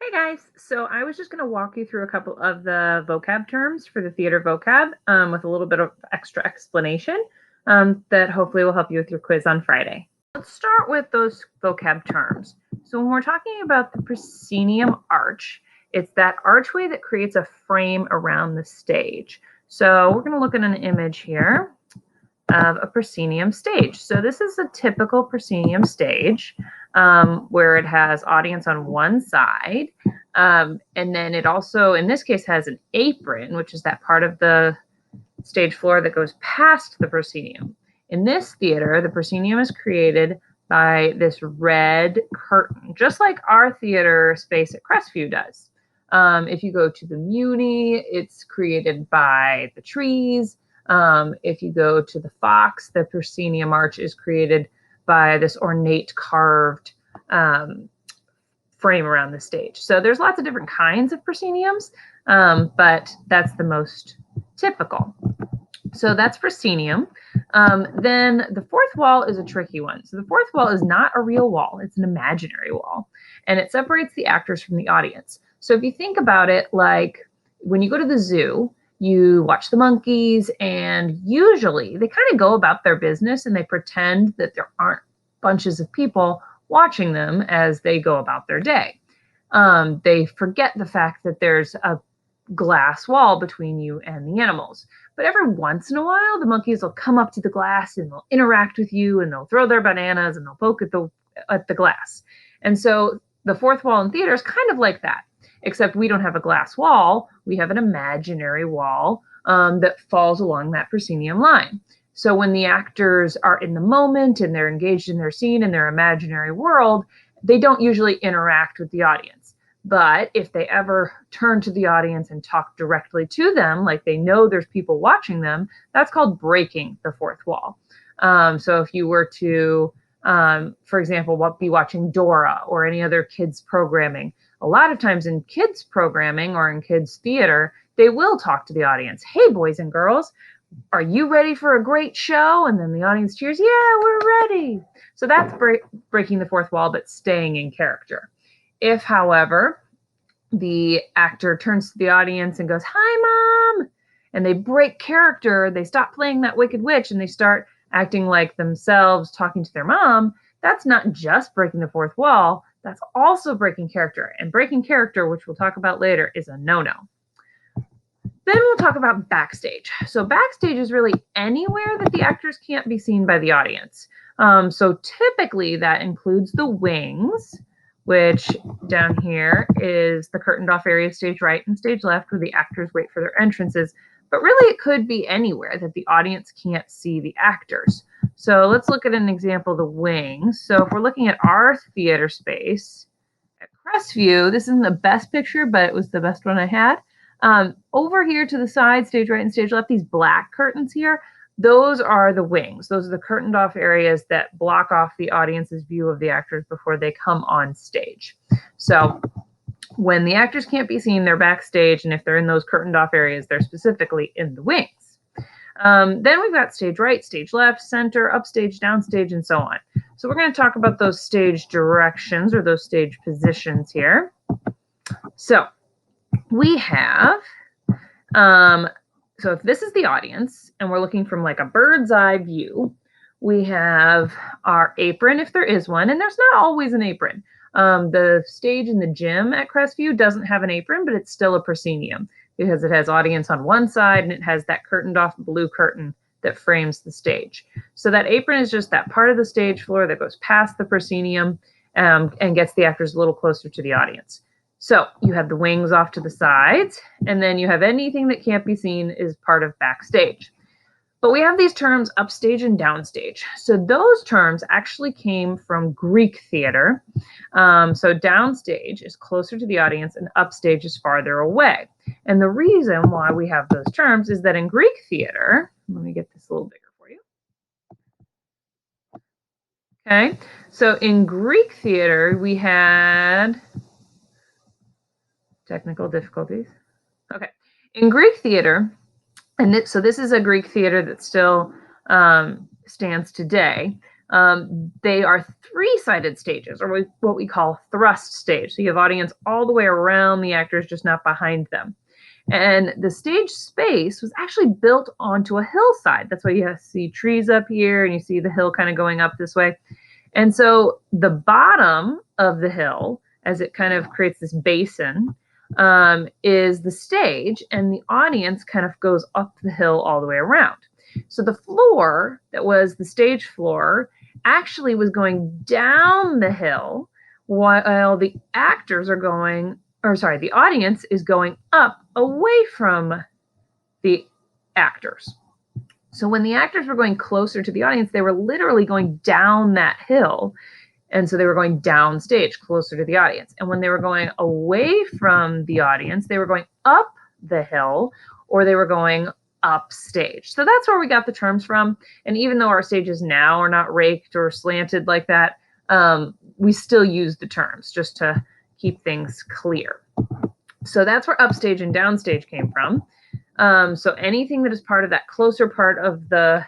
Hey guys, so I was just going to walk you through a couple of the vocab terms for the theater vocab with a little bit of extra explanation that hopefully will help you with your quiz on Friday. Let's start with those vocab terms. So when we're talking about the proscenium arch, it's that archway that creates a frame around the stage. So we're going to look at an image here of a proscenium stage. So this is a typical proscenium stage where it has audience on one side. And then it also, in this case, has an apron, which is that part of the stage floor that goes past the proscenium. In this theater, the proscenium is created by this red curtain, just like our theater space at Crestview does. If you go to the Muni, it's created by the trees. If you go to the Fox, the proscenium arch is created by this ornate carved frame around the stage. So there's lots of different kinds of prosceniums, but that's the most typical. So that's proscenium. Then the fourth wall is a tricky one. So the fourth wall is not a real wall, it's an imaginary wall, and it separates the actors from the audience. So if you think about it, like when you go to the zoo, you watch the monkeys, and usually they kind of go about their business and they pretend that there aren't bunches of people watching them as they go about their day. They forget the fact that there's a glass wall between you and the animals. But every once in a while, the monkeys will come up to the glass and they'll interact with you, and they'll throw their bananas and they'll poke at the glass. And so the fourth wall in theater is kind of like that, except we don't have a glass wall. We have an imaginary wall that falls along that proscenium line. So when the actors are in the moment and they're engaged in their scene in their imaginary world, they don't usually interact with the audience. But if they ever turn to the audience and talk directly to them, like they know there's people watching them, that's called breaking the fourth wall. So if you were to, for example, be watching Dora or any other kids programming, a lot of times in kids programming or in kids theater, they will talk to the audience. Hey, boys and girls, are you ready for a great show? And then the audience cheers, yeah, we're ready. So that's breaking the fourth wall, but staying in character. If, however, the actor turns to the audience and goes, hi, Mom, and they break character, they stop playing that Wicked Witch and they start acting like themselves, talking to their mom, that's not just breaking the fourth wall, that's also breaking character. And breaking character, which we'll talk about later, is a no-no. Then we'll talk about backstage. So backstage is really anywhere that the actors can't be seen by the audience. So typically that includes the wings, which down here is the curtained off area, stage right and stage left, where the actors wait for their entrances. But really it could be anywhere that the audience can't see the actors. So let's look at an example of the wings. So if we're looking at our theater space at Crestview, this isn't the best picture, but it was the best one I had. Over here to the side, stage right and stage left, these black curtains here, those are the wings. Those are the curtained off areas that block off the audience's view of the actors before they come on stage. So when the actors can't be seen, they're backstage, and if they're in those curtained off areas, they're specifically in the wings. Then we've got stage right, stage left, center, upstage, downstage, and so on. So we're going to talk about those stage directions or those stage positions here. So we have, so if this is the audience and we're looking from like a bird's eye view, we have our apron if there is one, and there's not always an apron. The stage in the gym at Crestview doesn't have an apron, but it's still a proscenium because it has audience on one side and it has that curtained off blue curtain that frames the stage. So that apron is just that part of the stage floor that goes past the proscenium and gets the actors a little closer to the audience. So you have the wings off to the sides, and then you have anything that can't be seen is part of backstage. But we have these terms upstage and downstage. So those terms actually came from Greek theater. So downstage is closer to the audience and upstage is farther away. And the reason why we have those terms is that in Greek theater, let me get this a little bigger for you. Okay, so in Greek theater, we had technical difficulties. Okay, in Greek theater, and so this is a Greek theater that still stands today. They are three-sided stages, or what we call thrust stage. So you have audience all the way around the actors, just not behind them. And the stage space was actually built onto a hillside. That's why you see trees up here and you see the hill kind of going up this way. And so the bottom of the hill, as it kind of creates this basin, is the stage, and the audience kind of goes up the hill all the way around. So the floor that was the stage floor actually was going down the hill while the actors are going, or sorry, the audience is going up away from the actors. So when the actors were going closer to the audience, they were literally going down that hill. And so they were going downstage, closer to the audience. And when they were going away from the audience, they were going up the hill, or they were going upstage. So that's where we got the terms from. And even though our stages now are not raked or slanted like that, we still use the terms just to keep things clear. So that's where upstage and downstage came from. So anything that is part of that closer part of the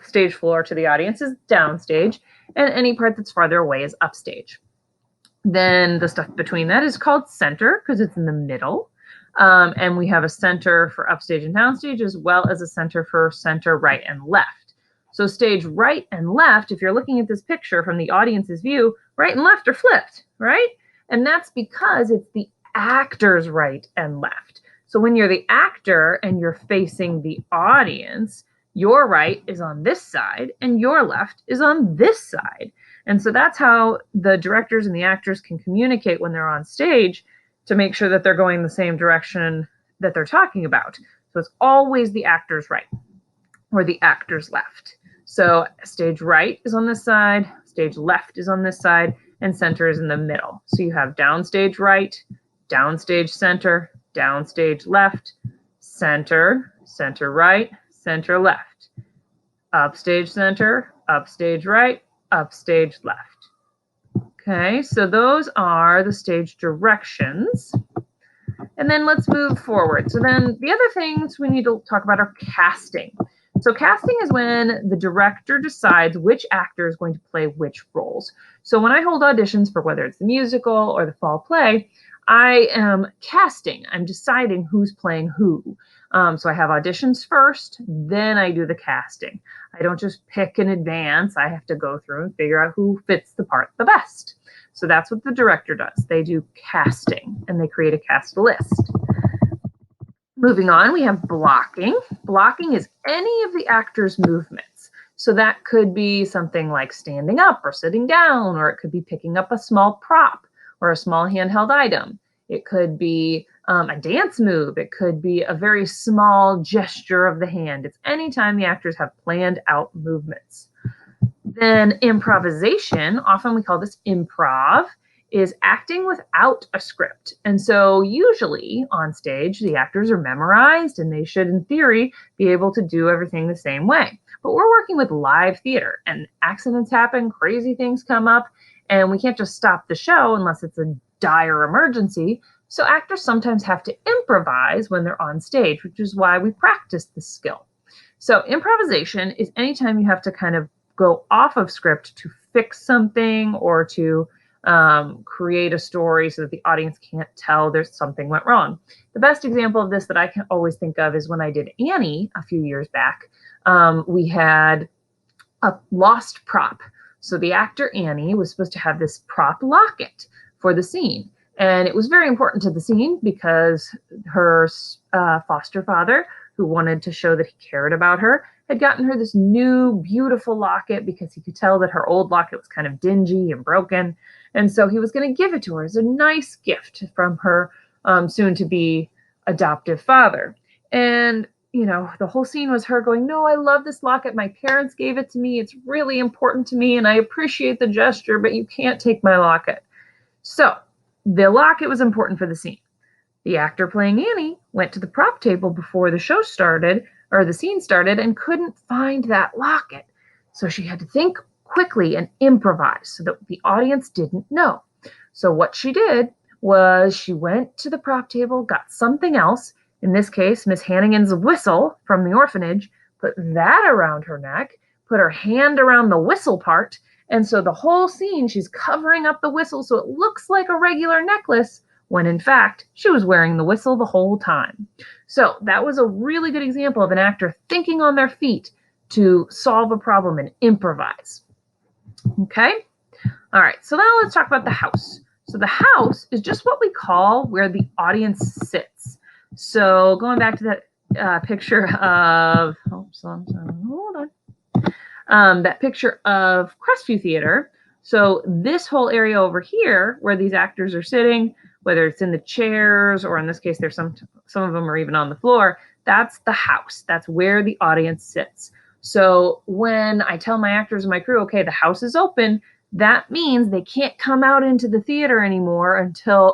stage floor to the audience is downstage, and any part that's farther away is upstage. Then the stuff between that is called center because it's in the middle. And we have a center for upstage and downstage, as well as a center for center, right, and left. So stage right and left, if you're looking at this picture from the audience's view, right and left are flipped, right? And that's because it's the actor's right and left. So when you're the actor and you're facing the audience, your right is on this side and your left is on this side. And so that's how the directors and the actors can communicate when they're on stage to make sure that they're going the same direction that they're talking about. So it's always the actor's right or the actor's left. So stage right is on this side, stage left is on this side, and center is in the middle. So you have downstage right, downstage center, downstage left, center, center right, center left, upstage center, upstage right, upstage left. Okay, so those are the stage directions. And then let's move forward. So then the other things we need to talk about are casting. So casting is when the director decides which actor is going to play which roles. So when I hold auditions for whether it's the musical or the fall play, I am casting. I'm deciding who's playing who. So I have auditions first, then I do the casting. I don't just pick in advance. I have to go through and figure out who fits the part the best. So that's what the director does. They do casting and they create a cast list. Moving on, we have blocking. Blocking is any of the actor's movements. So that could be something like standing up or sitting down, or it could be picking up a small prop or a small handheld item. It could be a dance move. It could be a very small gesture of the hand. It's anytime the actors have planned out movements. Then improvisation, often we call this improv, is acting without a script. And so usually on stage, the actors are memorized and they should, in theory, be able to do everything the same way. But we're working with live theater and accidents happen, crazy things come up, and we can't just stop the show unless it's a dire emergency. So actors sometimes have to improvise when they're on stage, which is why we practice this skill. So improvisation is anytime you have to kind of go off of script to fix something or to create a story so that the audience can't tell there's something went wrong. The best example of this that I can always think of is when I did Annie a few years back. We had a lost prop. So the actor Annie was supposed to have this prop locket for the scene. And it was very important to the scene because her foster father, who wanted to show that he cared about her, had gotten her this new beautiful locket because he could tell that her old locket was kind of dingy and broken. And so he was going to give it to her as a nice gift from her soon-to-be adoptive father. And, you know, the whole scene was her going, "No, I love this locket. My parents gave it to me. It's really important to me, and I appreciate the gesture, but you can't take my locket." So the locket was important for the scene. The actor playing Annie went to the prop table before the show started, or the scene started, and couldn't find that locket. So she had to think quickly and improvise so that the audience didn't know. So what she did was she went to the prop table, got something else, in this case, Miss Hannigan's whistle from the orphanage, put that around her neck, put her hand around the whistle part. And so the whole scene, she's covering up the whistle so it looks like a regular necklace, when in fact, she was wearing the whistle the whole time. So that was a really good example of an actor thinking on their feet to solve a problem and improvise. Okay? All right, so now let's talk about the house. So the house is just what we call where the audience sits. So going back to that picture of, that picture of Crestview Theater. So this whole area over here where these actors are sitting, whether it's in the chairs or in this case, there's some of them are even on the floor, that's the house. That's where the audience sits. So when I tell my actors and my crew, okay, the house is open, that means they can't come out into the theater anymore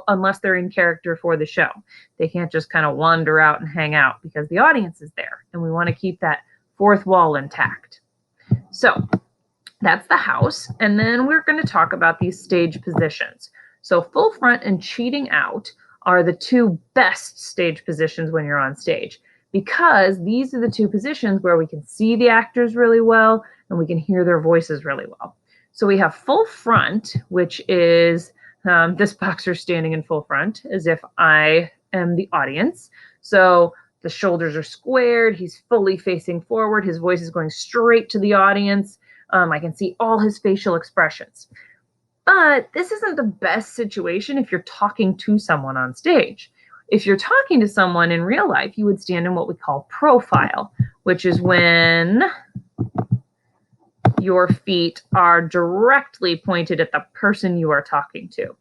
unless they're in character for the show. They can't just kind of wander out and hang out because the audience is there, and we want to keep that fourth wall intact. So that's the house, and then we're going to talk about these stage positions. So full front and cheating out are the two best stage positions when you're on stage, because these are the two positions where we can see the actors really well and we can hear their voices really well. So we have full front, which is this boxer standing in full front as if I am the audience. So the shoulders are squared, he's fully facing forward, his voice is going straight to the audience. I can see all his facial expressions. But this isn't the best situation if you're talking to someone on stage. If you're talking to someone in real life, you would stand in what we call profile, which is when your feet are directly pointed at the person you are talking to,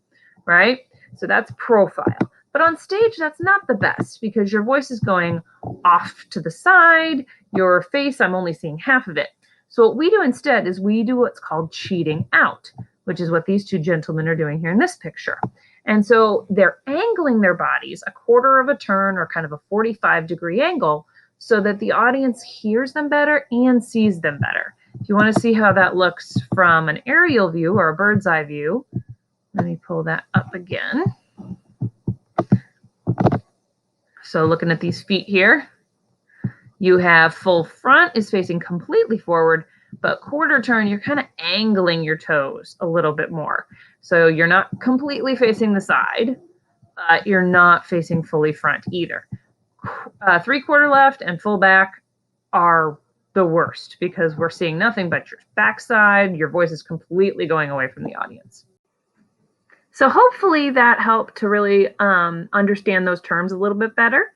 right? So that's profile. But on stage, that's not the best because your voice is going off to the side. Your face, I'm only seeing half of it. So what we do instead is we do what's called cheating out, which is what these two gentlemen are doing here in this picture. And so they're angling their bodies a quarter of a turn or kind of a 45-degree angle so that the audience hears them better and sees them better. If you want to see how that looks from an aerial view or a bird's eye view, let me pull that up again. So looking at these feet here, you have full front is facing completely forward, but quarter turn, you're kind of angling your toes a little bit more. So you're not completely facing the side, but you're not facing fully front either. 3/4 left and full back are the worst because we're seeing nothing but your backside. Your voice is completely going away from the audience. So hopefully that helped to really understand those terms a little bit better.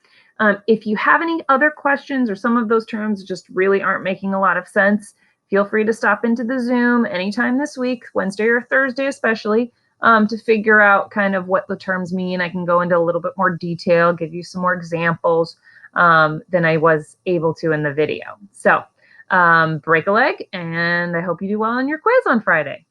If you have any other questions or some of those terms just really aren't making a lot of sense, feel free to stop into the Zoom anytime this week, Wednesday or Thursday especially, to figure out kind of what the terms mean. I can go into a little bit more detail, give you some more examples than I was able to in the video. So break a leg, and I hope you do well on your quiz on Friday.